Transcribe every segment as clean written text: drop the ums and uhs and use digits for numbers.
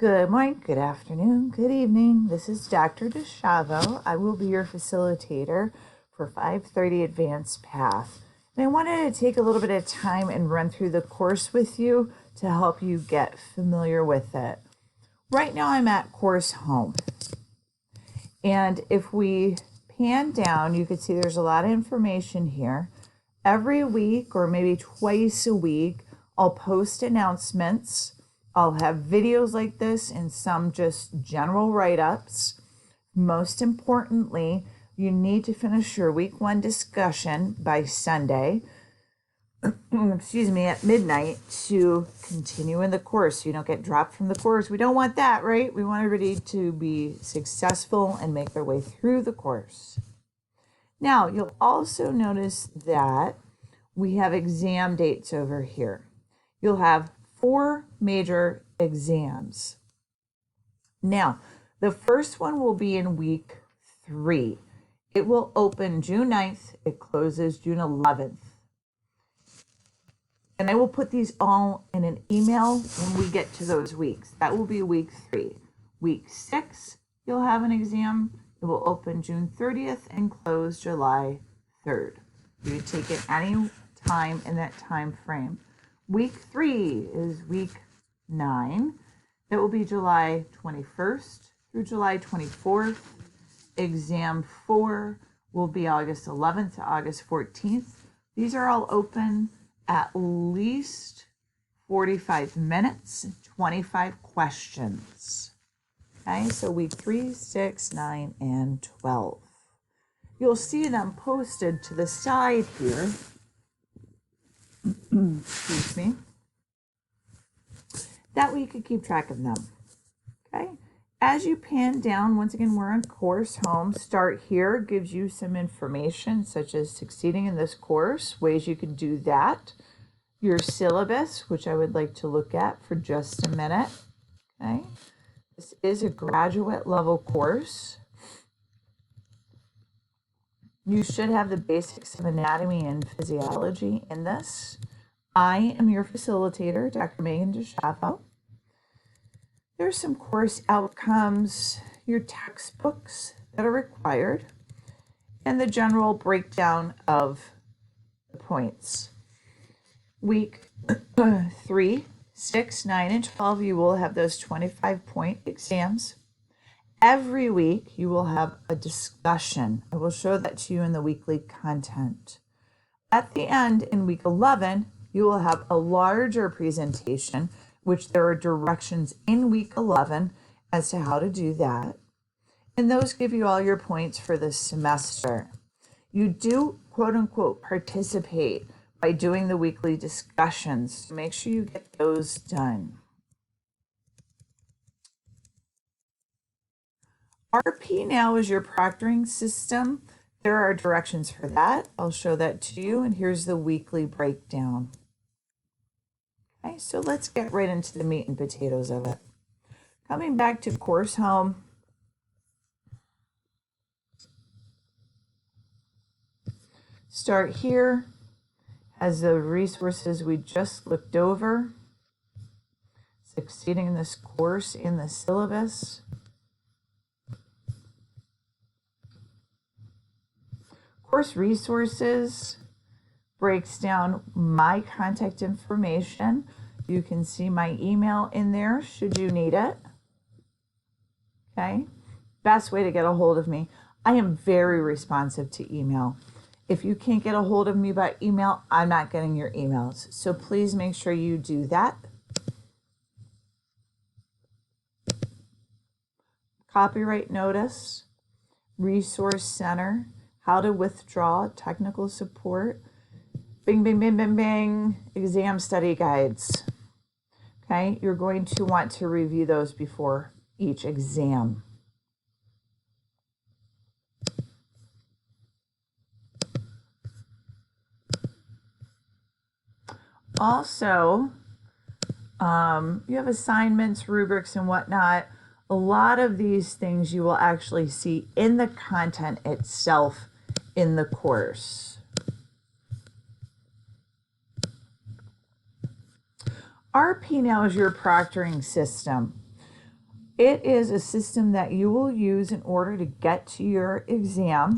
Good morning, good afternoon, good evening. This is Dr. DeChavo. I will be your facilitator for 5:30 Advanced Path. And I wanted to take a little bit of time and run through the course with you to help you get familiar with it. Right now I'm at Course Home. And if we pan down, you can see there's a lot of information here. Every week or maybe twice a week, I'll post announcements. I'll have videos like this and some just general write-ups. Most importantly, you need to finish your week 1 discussion by Sunday, at midnight to continue in the course so you don't get dropped from the course. We don't want that, right? We want everybody to be successful and make their way through the course. Now, you'll also notice that we have exam dates over here. You'll have 4 major exams. Now, the first one will be in week 3. It will open June 9th. It closes June 11th. And I will put these all in an email when we get to those weeks. That will be week 3. Week 6, you'll have an exam. It will open June 30th and close July 3rd. You can take it any time in that time frame. Week 3 is week 9. It will be July 21st through July 24th. Exam 4 will be August 11th to August 14th. These are all open at least 45 minutes, 25 questions. Okay, so week 3, 6, 9, and 12. You'll see them posted to the side here. Excuse me. That way you can keep track of them. Okay. As you pan down, once again, we're on Course Home. Start here gives you some information such as succeeding in this course, ways you can do that. Your syllabus, which I would like to look at for just a minute. Okay. This is a graduate level course. You should have the basics of anatomy and physiology in this. I am your facilitator, Dr. Megan DeChavo. There's some course outcomes, your textbooks that are required, and the general breakdown of the points. Week 3, 6, 9, and 12, you will have those 25-point exams. Every week, you will have a discussion. I will show that to you in the weekly content. At the end, in week 11, you will have a larger presentation, which there are directions in week 11 as to how to do that. And those give you all your points for the semester. You do, quote unquote, participate by doing the weekly discussions. So make sure you get those done. RP now is your proctoring system. There are directions for that. I'll show that to you, and here's the weekly breakdown. Okay, so let's get right into the meat and potatoes of it. Coming back to Course Home. Start here as the resources we just looked over. Succeeding in this course in the syllabus. Course resources breaks down my contact information. You can see my email in there should you need it. Okay, best way to get a hold of me. I am very responsive to email. If you can't get a hold of me by email, I'm not getting your emails. So please make sure you do that. Copyright notice, resource center, how to withdraw, technical support, bing, bing, bing, bing, bing, exam study guides. Okay, you're going to want to review those before each exam. Also, you have assignments, rubrics, and whatnot. A lot of these things you will actually see in the content itself in the course. RP now is your proctoring system. It is a system that you will use in order to get to your exam.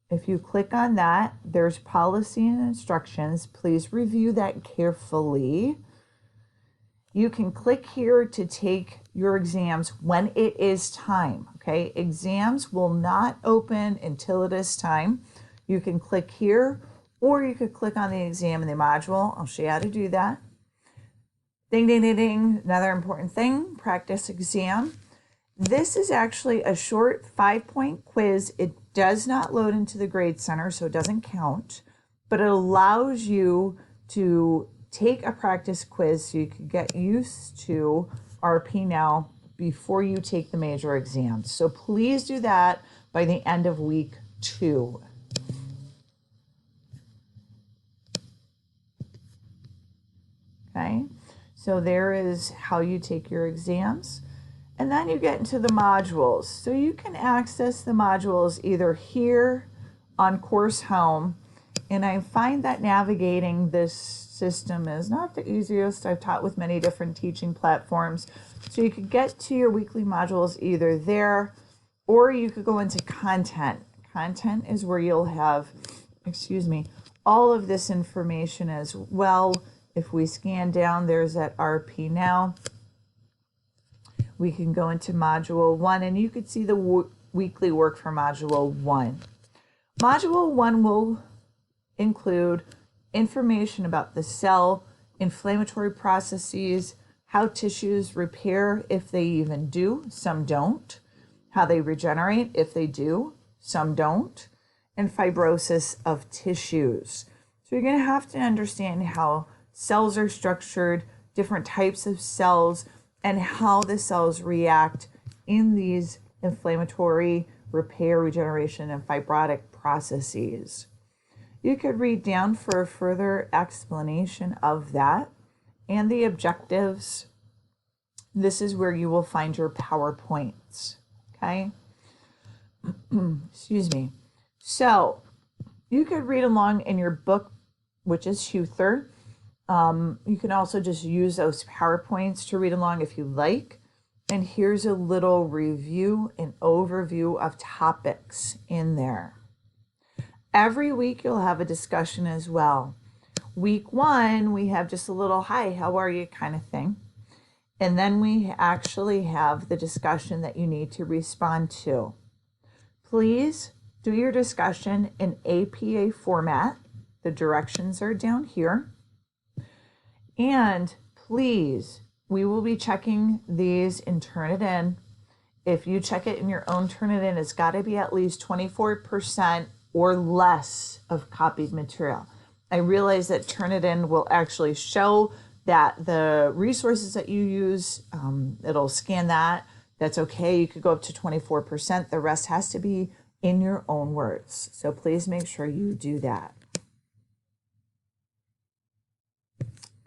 If you click on that, there's policy and instructions. Please review that carefully. You can click here to take your exams when it is time, okay? Exams will not open until it is time. You can click here, or you could click on the exam in the module. I'll show you how to do that. Ding, ding, ding, ding. Another important thing, practice exam. This is actually a short 5-point quiz. It does not load into the grade center, so it doesn't count, but it allows you to take a practice quiz so you can get used to RP Now before you take the major exams. So please do that by the end of week 2. Okay, so there is how you take your exams. And then you get into the modules. So you can access the modules either here on Course Home. And I find that navigating this system is not the easiest. I've taught with many different teaching platforms. So you could get to your weekly modules either there, or you could go into content. Content is where you'll have, all of this information as well. If we scan down, there's that RP Now. We can go into Module 1, and you could see the weekly work for Module 1. Module 1 will include information about the cell, inflammatory processes, how tissues repair if they even do, some don't, how they regenerate if they do, some don't, and fibrosis of tissues. So you're going to have to understand how cells are structured, different types of cells, and how the cells react in these inflammatory, repair, regeneration, and fibrotic processes. You could read down for a further explanation of that and the objectives. This is where you will find your PowerPoints, okay? So you could read along in your book, which is Huther. You can also just use those PowerPoints to read along if you like. And here's a little review and overview of topics in there. Every week you'll have a discussion as well. Week 1, we have just a little, hi, how are you kind of thing. And then we actually have the discussion that you need to respond to. Please do your discussion in APA format. The directions are down here. And please, we will be checking these and turn it in. If you check it in your own turn it in, it's got to be at least 24% or less of copied material. I realize that turn it in will actually show that the resources that you use, it'll scan that. That's okay. You could go up to 24%. The rest has to be in your own words. So please make sure you do that.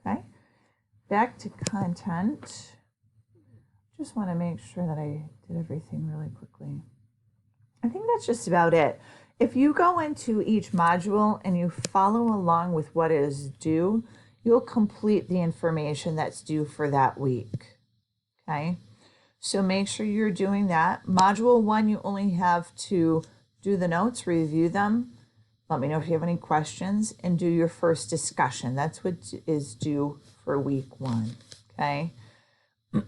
Okay, back to content. Just want to make sure that I did everything really quickly. I think that's just about it. If you go into each module and you follow along with what is due, you'll complete the information that's due for that week. Okay, so make sure you're doing that. Module 1, you only have to do the notes, review them. Let me know if you have any questions, and do your first discussion. That's what is due for week 1, okay? If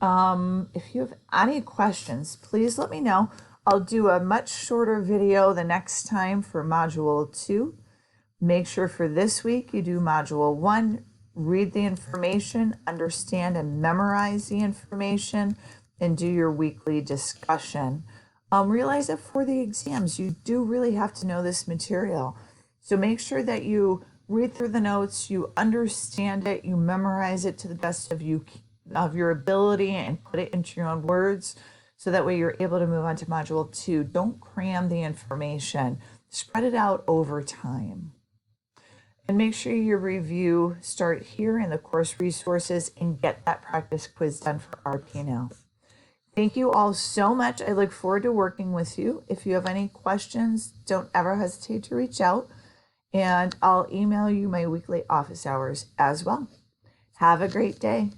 you have any questions, please let me know. I'll do a much shorter video the next time for Module 2. Make sure for this week you do Module 1, read the information, understand and memorize the information, and do your weekly discussion. Realize that for the exams, you do really have to know this material. So make sure that you read through the notes, you understand it, you memorize it to the best of your ability, and put it into your own words, so that way you're able to move on to Module 2. Don't cram the information. Spread it out over time. And make sure your review start here in the course resources and get that practice quiz done for RP&L. Thank you all so much. I look forward to working with you. If you have any questions, don't ever hesitate to reach out, and I'll email you my weekly office hours as well. Have a great day.